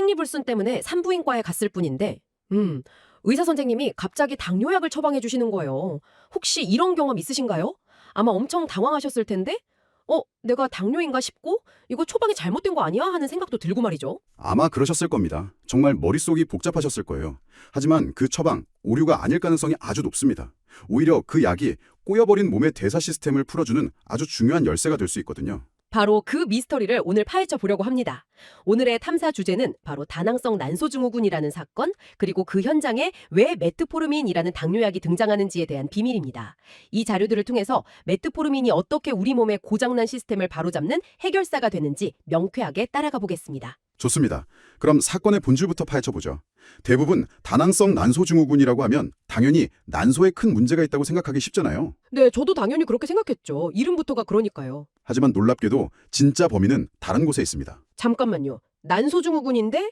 생리불순 때문에 산부인과에 갔을 뿐인데, 의사 선생님이 갑자기 당뇨약을 처방해 주시는 거예요. 혹시 이런 경험 있으신가요? 아마 엄청 당황하셨을 텐데, 내가 당뇨인가 싶고, 이거 처방이 잘못된 거 아니야? 하는 생각도 들고 말이죠. 아마 그러셨을 겁니다. 정말 머릿속이 복잡하셨을 거예요. 하지만 그 처방, 오류가 아닐 가능성이 아주 높습니다. 오히려 그 약이 꼬여버린 몸의 대사 시스템을 풀어주는 아주 중요한 열쇠가 될 수 있거든요. 바로 그 미스터리를 오늘 파헤쳐 보려고 합니다. 오늘의 탐사 주제는 바로 다낭성 난소증후군이라는 사건, 그리고 그 현장에 왜 메트포르민이라는 당뇨약이 등장하는지에 대한 비밀입니다. 이 자료들을 통해서 메트포르민이 어떻게 우리 몸의 고장난 시스템을 바로잡는 해결사가 되는지 명쾌하게 따라가 보겠습니다. 좋습니다. 그럼 사건의 본질부터 파헤쳐보죠. 대부분 다낭성 난소증후군이라고 하면 당연히 난소에 큰 문제가 있다고 생각하기 쉽잖아요. 네, 저도 당연히 그렇게 생각했죠. 이름부터가 그러니까요. 하지만 놀랍게도 진짜 범인은 다른 곳에 있습니다. 잠깐만요. 난소증후군인데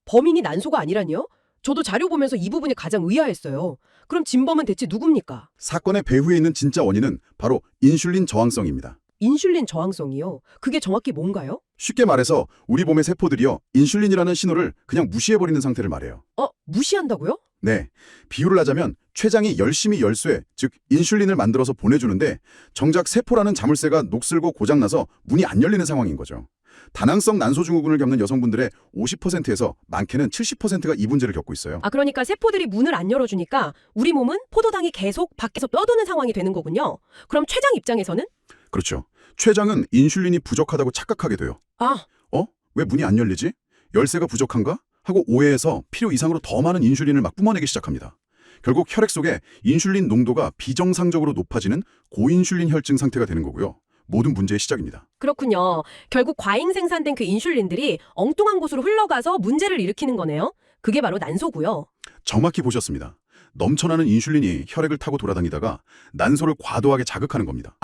범인이 난소가 아니라니요? 저도 자료 보면서 이 부분이 가장 의아했어요. 그럼 진범은 대체 누굽니까? 사건의 배후에 있는 진짜 원인은 바로 인슐린 저항성입니다. 인슐린 저항성이요? 그게 정확히 뭔가요? 쉽게 말해서 우리 몸의 세포들이요, 인슐린이라는 신호를 그냥 무시해버리는 상태를 말해요. 무시한다고요? 네, 비유를 하자면 췌장이 열심히 열쇠, 즉 인슐린을 만들어서 보내주는데 정작 세포라는 자물쇠가 녹슬고 고장나서 문이 안 열리는 상황인 거죠. 다낭성 난소증후군을 겪는 여성분들의 50%에서 많게는 70%가 이 문제를 겪고 있어요. 그러니까 세포들이 문을 안 열어주니까 우리 몸은 포도당이 계속 밖에서 떠도는 상황이 되는 거군요. 그럼 췌장 입장에서는? 그렇죠. 췌장은 인슐린이 부족하다고 착각하게 돼요. 왜 문이 안 열리지? 열쇠가 부족한가? 하고 오해해서 필요 이상으로 더 많은 인슐린을 막 뿜어내기 시작합니다. 결국 혈액 속에 인슐린 농도가 비정상적으로 높아지는 고인슐린 혈증 상태가 되는 거고요. 모든 문제의 시작입니다. 그렇군요. 결국 과잉 생산된 그 인슐린들이 엉뚱한 곳으로 흘러가서 문제를 일으키는 거네요. 그게 바로 난소고요. 정확히 보셨습니다. 넘쳐나는 인슐린이 혈액을 타고 돌아다니다가 난소를 과도하게 자극하는 겁니다.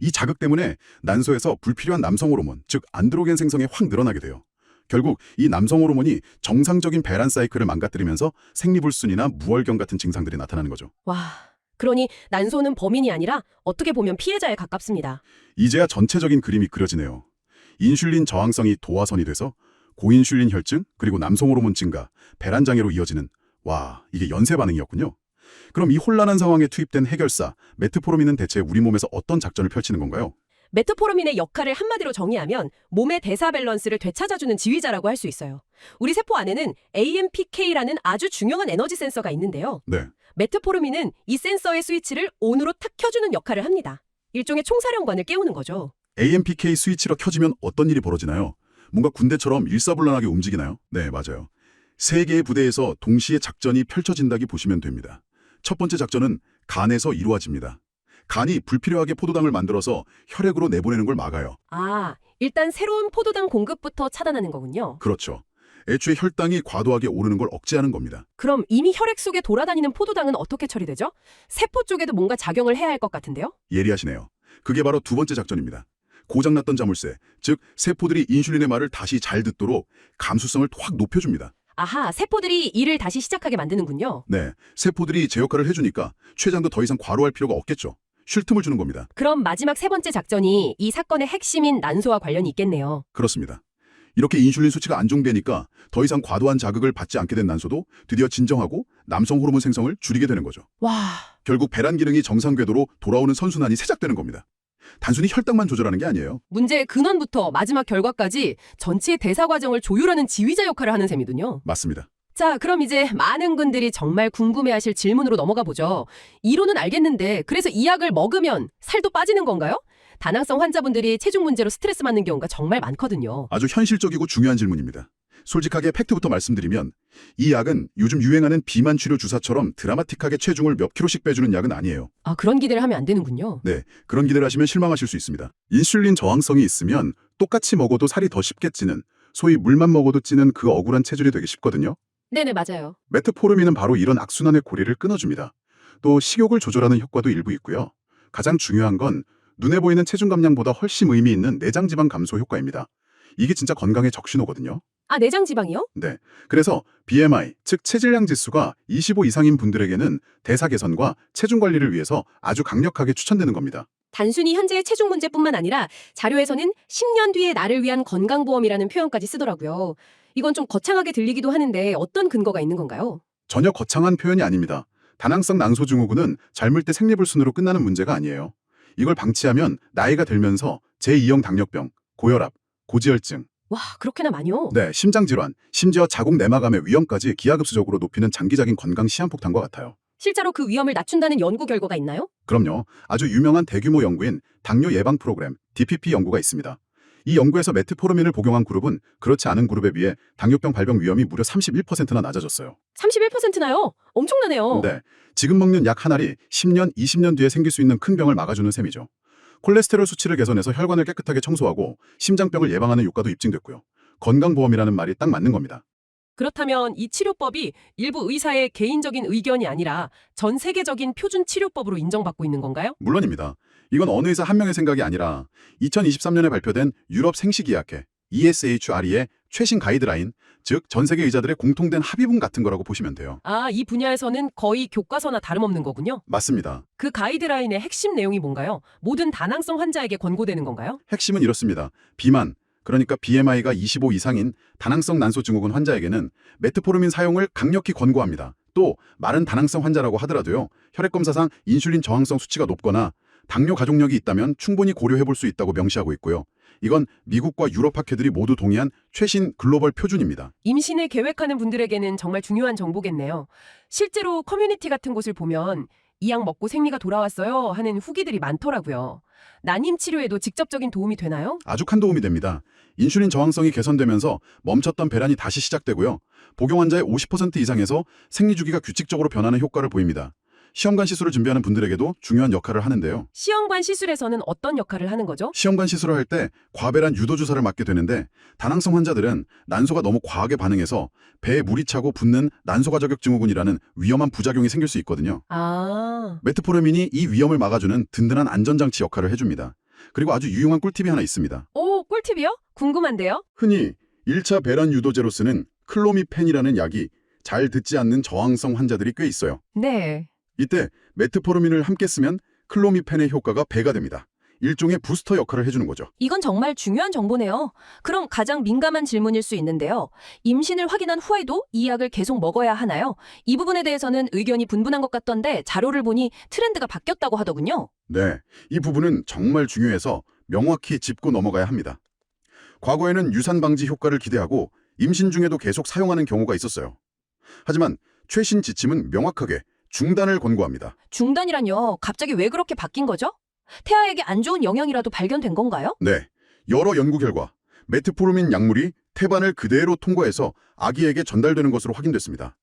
이 자극 때문에 난소에서 불필요한 남성 호르몬, 즉 안드로겐 생성이 확 늘어나게 돼요. 결국 이 남성 호르몬이 정상적인 배란 사이클을 망가뜨리면서 생리불순이나 무월경 같은 증상들이 나타나는 거죠. 그러니 난소는 범인이 아니라 어떻게 보면 피해자에 가깝습니다. 이제야 전체적인 그림이 그려지네요. 인슐린 저항성이 도화선이 돼서 고인슐린 혈증, 그리고 남성 호르몬 증가, 배란 장애로 이어지는 이게 연쇄 반응이었군요. 그럼 이 혼란한 상황에 투입된 해결사, 메트포르민은 대체 우리 몸에서 어떤 작전을 펼치는 건가요? 메트포르민의 역할을 한마디로 정의하면 몸의 대사 밸런스를 되찾아주는 지휘자라고 할 수 있어요. 우리 세포 안에는 AMPK라는 아주 중요한 에너지 센서가 있는데요. 네. 메트포르민은 이 센서의 스위치를 ON으로 탁 켜주는 역할을 합니다. 일종의 총사령관을 깨우는 거죠. AMPK 스위치가 켜지면 어떤 일이 벌어지나요? 뭔가 군대처럼 일사불란하게 움직이나요? 네, 맞아요. 세 개의 부대에서 동시에 작전이 펼쳐진다기 보시면 됩니다. 첫 번째 작전은 간에서 이루어집니다. 간이 불필요하게 포도당을 만들어서 혈액으로 내보내는 걸 막아요. 일단 새로운 포도당 공급부터 차단하는 거군요. 그렇죠. 애초에 혈당이 과도하게 오르는 걸 억제하는 겁니다. 그럼 이미 혈액 속에 돌아다니는 포도당은 어떻게 처리되죠? 세포 쪽에도 뭔가 작용을 해야 할 것 같은데요? 예리하시네요. 그게 바로 두 번째 작전입니다. 고장났던 자물쇠, 즉 세포들이 인슐린의 말을 다시 잘 듣도록 감수성을 확 높여줍니다. 세포들이 일을 다시 시작하게 만드는군요. 네, 세포들이 제 역할을 해주니까 췌장도 더 이상 과로할 필요가 없겠죠. 쉴 틈을 주는 겁니다. 그럼 마지막 세 번째 작전이 이 사건의 핵심인 난소와 관련이 있겠네요. 그렇습니다. 이렇게 인슐린 수치가 안정되니까 더 이상 과도한 자극을 받지 않게 된 난소도 드디어 진정하고 남성 호르몬 생성을 줄이게 되는 거죠. 결국 배란 기능이 정상 궤도로 돌아오는 선순환이 시작되는 겁니다. 단순히 혈당만 조절하는 게 아니에요. 문제의 근원부터 마지막 결과까지 전체 대사 과정을 조율하는 지휘자 역할을 하는 셈이군요. 맞습니다. 자, 그럼 이제 많은 분들이 정말 궁금해하실 질문으로 넘어가 보죠. 이론은 알겠는데 그래서 이 약을 먹으면 살도 빠지는 건가요? 다낭성 환자분들이 체중 문제로 스트레스 받는 경우가 정말 많거든요. 아주 현실적이고 중요한 질문입니다. 솔직하게 팩트부터 말씀드리면 이 약은 요즘 유행하는 비만 치료 주사처럼 드라마틱하게 체중을 몇 킬로씩 빼주는 약은 아니에요. 그런 기대를 하면 안 되는군요. 네, 그런 기대를 하시면 실망하실 수 있습니다. 인슐린 저항성이 있으면 똑같이 먹어도 살이 더 쉽게 찌는, 소위 물만 먹어도 찌는 그 억울한 체질이 되기 쉽거든요. 네네, 맞아요. 메트포르민은 바로 이런 악순환의 고리를 끊어줍니다. 또 식욕을 조절하는 효과도 일부 있고요. 가장 중요한 건 눈에 보이는 체중 감량보다 훨씬 의미 있는 내장 지방 감소 효과입니다. 이게 진짜 건강의 적신호거든요. 내장 지방이요? 네. 그래서 BMI, 즉 체질량 지수가 25 이상인 분들에게는 대사 개선과 체중 관리를 위해서 아주 강력하게 추천되는 겁니다. 단순히 현재의 체중 문제뿐만 아니라 자료에서는 10년 뒤의 나를 위한 건강보험이라는 표현까지 쓰더라고요. 이건 좀 거창하게 들리기도 하는데 어떤 근거가 있는 건가요? 전혀 거창한 표현이 아닙니다. 다낭성 난소증후군은 젊을 때 생리불순으로 끝나는 문제가 아니에요. 이걸 방치하면 나이가 들면서 제2형 당뇨병, 고혈압, 고지혈증, 와, 그렇게나 많이요? 네, 심장질환, 심지어 자궁 내막암의 위험까지 기하급수적으로 높이는 장기적인 건강 시한폭탄과 같아요. 실제로 그 위험을 낮춘다는 연구 결과가 있나요? 그럼요. 아주 유명한 대규모 연구인 당뇨 예방 프로그램 DPP 연구가 있습니다. 이 연구에서 메트포르민을 복용한 그룹은 그렇지 않은 그룹에 비해 당뇨병 발병 위험이 무려 31%나 낮아졌어요. 31%나요? 엄청나네요. 네, 지금 먹는 약 한 알이 10년, 20년 뒤에 생길 수 있는 큰 병을 막아주는 셈이죠. 콜레스테롤 수치를 개선해서 혈관을 깨끗하게 청소하고 심장병을 예방하는 효과도 입증됐고요. 건강보험이라는 말이 딱 맞는 겁니다. 그렇다면 이 치료법이 일부 의사의 개인적인 의견이 아니라 전 세계적인 표준 치료법으로 인정받고 있는 건가요? 물론입니다. 이건 어느 의사 한 명의 생각이 아니라 2023년에 발표된 유럽 생식의학회 ESHRE의 최신 가이드라인, 즉 전 세계 의사들의 공통된 합의문 같은 거라고 보시면 돼요. 아, 이 분야에서는 거의 교과서나 다름없는 거군요. 맞습니다. 그 가이드라인의 핵심 내용이 뭔가요? 모든 다낭성 환자에게 권고되는 건가요? 핵심은 이렇습니다. 비만, 그러니까 BMI가 25 이상인 다낭성 난소증후군 환자에게는 메트포르민 사용을 강력히 권고합니다. 또 마른 다낭성 환자라고 하더라도요. 혈액검사상 인슐린 저항성 수치가 높거나 당뇨 가족력이 있다면 충분히 고려해볼 수 있다고 명시하고 있고요. 이건 미국과 유럽 학회들이 모두 동의한 최신 글로벌 표준입니다. 임신을 계획하는 분들에게는 정말 중요한 정보겠네요. 실제로 커뮤니티 같은 곳을 보면 이 약 먹고 생리가 돌아왔어요 하는 후기들이 많더라고요. 난임 치료에도 직접적인 도움이 되나요? 아주 큰 도움이 됩니다. 인슐린 저항성이 개선되면서 멈췄던 배란이 다시 시작되고요. 복용 환자의 50% 이상에서 생리 주기가 규칙적으로 변하는 효과를 보입니다. 시험관 시술을 준비하는 분들에게도 중요한 역할을 하는데요. 시험관 시술에서는 어떤 역할을 하는 거죠? 시험관 시술을 할 때 과배란 유도 주사를 맞게 되는데 다낭성 환자들은 난소가 너무 과하게 반응해서 배에 물이 차고 붓는 난소가 저격 증후군이라는 위험한 부작용이 생길 수 있거든요. 아, 메트포르민이 이 위험을 막아주는 든든한 안전장치 역할을 해줍니다. 그리고 아주 유용한 꿀팁이 하나 있습니다. 오, 꿀팁이요? 궁금한데요? 흔히 1차 배란 유도제로 쓰는 클로미펜이라는 약이 잘 듣지 않는 저항성 환자들이 꽤 있어요. 네. 이때 메트포르민을 함께 쓰면 클로미펜의 효과가 배가 됩니다. 일종의 부스터 역할을 해주는 거죠. 이건 정말 중요한 정보네요. 그럼 가장 민감한 질문일 수 있는데요. 임신을 확인한 후에도 이 약을 계속 먹어야 하나요? 이 부분에 대해서는 의견이 분분한 것 같던데 자료를 보니 트렌드가 바뀌었다고 하더군요. 네, 이 부분은 정말 중요해서 명확히 짚고 넘어가야 합니다. 과거에는 유산 방지 효과를 기대하고 임신 중에도 계속 사용하는 경우가 있었어요. 하지만 최신 지침은 명확하게 중단을 권고합니다. 중단이란요. 갑자기 왜 그렇게 바뀐 거죠? 태아에게 안 좋은 영향이라도 발견된 건가요? 네, 여러 연구 결과 메트포르민 약물이 태반을 그대로 통과해서 아기에게 전달되는 것으로 확인됐습니다.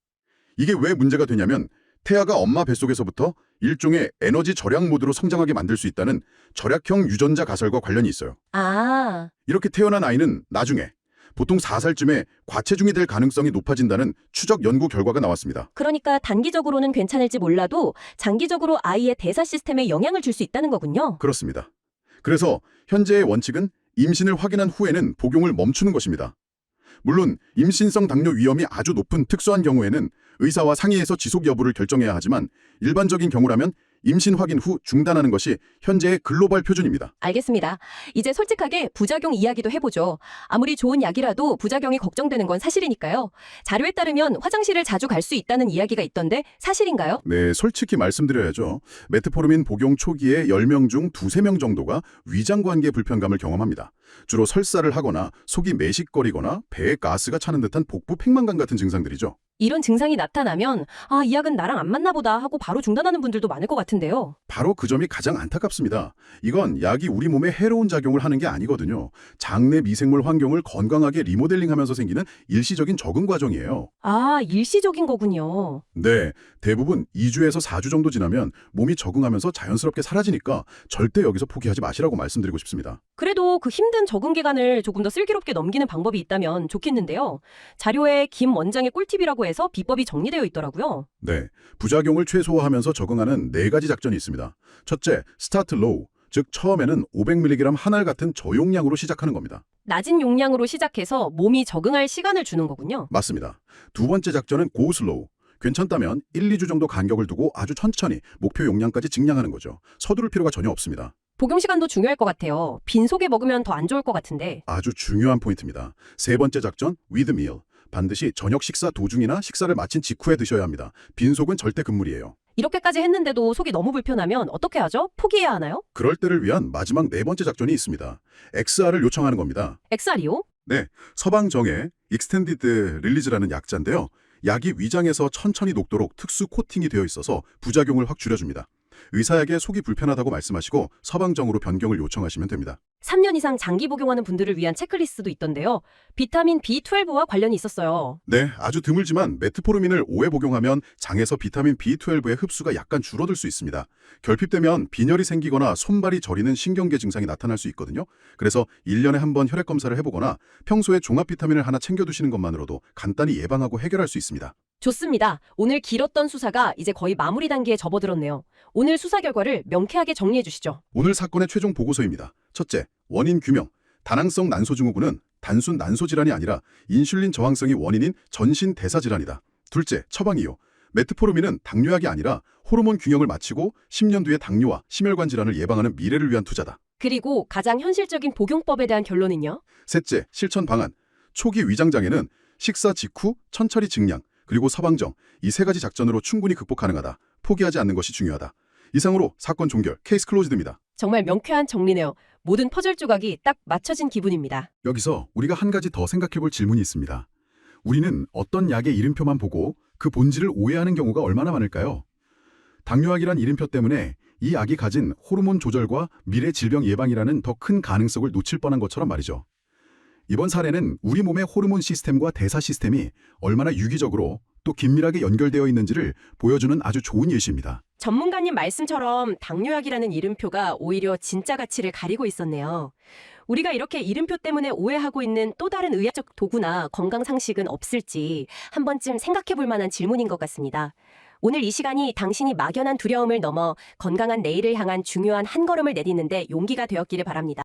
이게 왜 문제가 되냐면 태아가 엄마 뱃속에서부터 일종의 에너지 절약 모드로 성장하게 만들 수 있다는 절약형 유전자 가설과 관련이 있어요. 아, 이렇게 태어난 아이는 나중에 보통 4살쯤에 과체중이 될 가능성이 높아진다는 추적 연구 결과가 나왔습니다. 그러니까 단기적으로는 괜찮을지 몰라도 장기적으로 아이의 대사 시스템에 영향을 줄 수 있다는 거군요. 그렇습니다. 그래서 현재의 원칙은 임신을 확인한 후에는 복용을 멈추는 것입니다. 물론 임신성 당뇨 위험이 아주 높은 특수한 경우에는 의사와 상의해서 지속 여부를 결정해야 하지만 일반적인 경우라면 임신 확인 후 중단하는 것이 현재의 글로벌 표준입니다. 알겠습니다. 이제 솔직하게 부작용 이야기도 해보죠. 아무리 좋은 약이라도 부작용이 걱정되는 건 사실이니까요. 자료에 따르면 화장실을 자주 갈 수 있다는 이야기가 있던데 사실인가요? 네, 솔직히 말씀드려야죠. 메트포르민 복용 초기에 10명 중 2~3명 정도가 위장관계 불편감을 경험합니다. 주로 설사를 하거나 속이 매식거리거나 배에 가스가 차는 듯한 복부 팽만감 같은 증상들이죠. 이런 증상이 나타나면 아, 이 약은 나랑 안 맞나 보다 하고 바로 중단하는 분들도 많을 것 같은데요. 바로 그 점이 가장 안타깝습니다. 이건 약이 우리 몸에 해로운 작용을 하는 게 아니거든요. 장내 미생물 환경을 건강하게 리모델링하면서 생기는 일시적인 적응 과정이에요. 아, 일시적인 거군요. 네, 대부분 2주에서 4주 정도 지나면 몸이 적응하면서 자연스럽게 사라지니까 절대 여기서 포기하지 마시라고 말씀드리고 싶습니다. 그래도 그 힘든 적응 기간을 조금 더 슬기롭게 넘기는 방법이 있다면 좋겠는데요. 자료에 김 원장의 꿀팁이라고 해서 비법이 정리되어 있더라고요. 네, 부작용을 최소화하면서 적응하는 4가지 작전이 있습니다. 첫째, 스타트 로우, 즉 처음에는 500mg 한 알 같은 저용량으로 시작하는 겁니다. 낮은 용량으로 시작해서 몸이 적응할 시간을 주는 거군요. 맞습니다. 두 번째 작전은 고 슬로우. 괜찮다면 1~2주 정도 간격을 두고 아주 천천히 목표 용량까지 증량하는 거죠. 서두를 필요가 전혀 없습니다. 복용 시간도 중요할 것 같아요. 빈속에 먹으면 더 안 좋을 것 같은데. 아주 중요한 포인트입니다. 세 번째 작전, with meal. 반드시 저녁 식사 도중이나 식사를 마친 직후에 드셔야 합니다. 빈속은 절대 금물이에요. 이렇게까지 했는데도 속이 너무 불편하면 어떻게 하죠? 포기해야 하나요? 그럴 때를 위한 마지막 네 번째 작전이 있습니다. XR을 요청하는 겁니다. 엑사리오? 네, 서방정의 Extended Release라는 약자인데요. 약이 위장에서 천천히 녹도록 특수 코팅이 되어 있어서 부작용을 확 줄여줍니다. 의사에게 속이 불편하다고 말씀하시고 서방정으로 변경을 요청하시면 됩니다. 3년 이상 장기 복용하는 분들을 위한 체크리스트도 있던데요. 비타민 B12와 관련이 있었어요. 네, 아주 드물지만 메트포르민을 오래 복용하면 장에서 비타민 B12의 흡수가 약간 줄어들 수 있습니다. 결핍되면 빈혈이 생기거나 손발이 저리는 신경계 증상이 나타날 수 있거든요. 그래서 1년에 한 번 혈액 검사를 해보거나 평소에 종합 비타민을 하나 챙겨두시는 것만으로도 간단히 예방하고 해결할 수 있습니다. 좋습니다. 오늘 길었던 수사가 이제 거의 마무리 단계에 접어들었네요. 오늘 수사 결과를 명쾌하게 정리해 주시죠. 오늘 사건의 최종 보고서입니다. 첫째, 원인 규명. 다낭성 난소증후군은 단순 난소 질환이 아니라 인슐린 저항성이 원인인 전신 대사 질환이다. 둘째, 처방 이유. 메트포르민은 당뇨약이 아니라 호르몬 균형을 맞추고 10년 뒤에 당뇨와 심혈관 질환을 예방하는 미래를 위한 투자다. 그리고 가장 현실적인 복용법에 대한 결론은요? 셋째, 실천 방안. 초기 위장장애는 식사 직후 천천히 증량, 그리고 서방정, 이 세 가지 작전으로 충분히 극복 가능하다. 포기하지 않는 것이 중요하다. 이상으로 사건 종결, 케이스 클로즈드입니다. 정말 명쾌한 정리네요. 모든 퍼즐 조각이 딱 맞춰진 기분입니다. 여기서 우리가 한 가지 더 생각해 볼 질문이 있습니다. 우리는 어떤 약의 이름표만 보고 그 본질을 오해하는 경우가 얼마나 많을까요? 당뇨약이란 이름표 때문에 이 약이 가진 호르몬 조절과 미래 질병 예방이라는 더 큰 가능성을 놓칠 뻔한 것처럼 말이죠. 이번 사례는 우리 몸의 호르몬 시스템과 대사 시스템이 얼마나 유기적으로 또 긴밀하게 연결되어 있는지를 보여주는 아주 좋은 예시입니다. 전문가님 말씀처럼 당뇨약이라는 이름표가 오히려 진짜 가치를 가리고 있었네요. 우리가 이렇게 이름표 때문에 오해하고 있는 또 다른 의학적 도구나 건강 상식은 없을지 한 번쯤 생각해 볼 만한 질문인 것 같습니다. 오늘 이 시간이 당신이 막연한 두려움을 넘어 건강한 내일을 향한 중요한 한 걸음을 내딛는데 용기가 되었기를 바랍니다.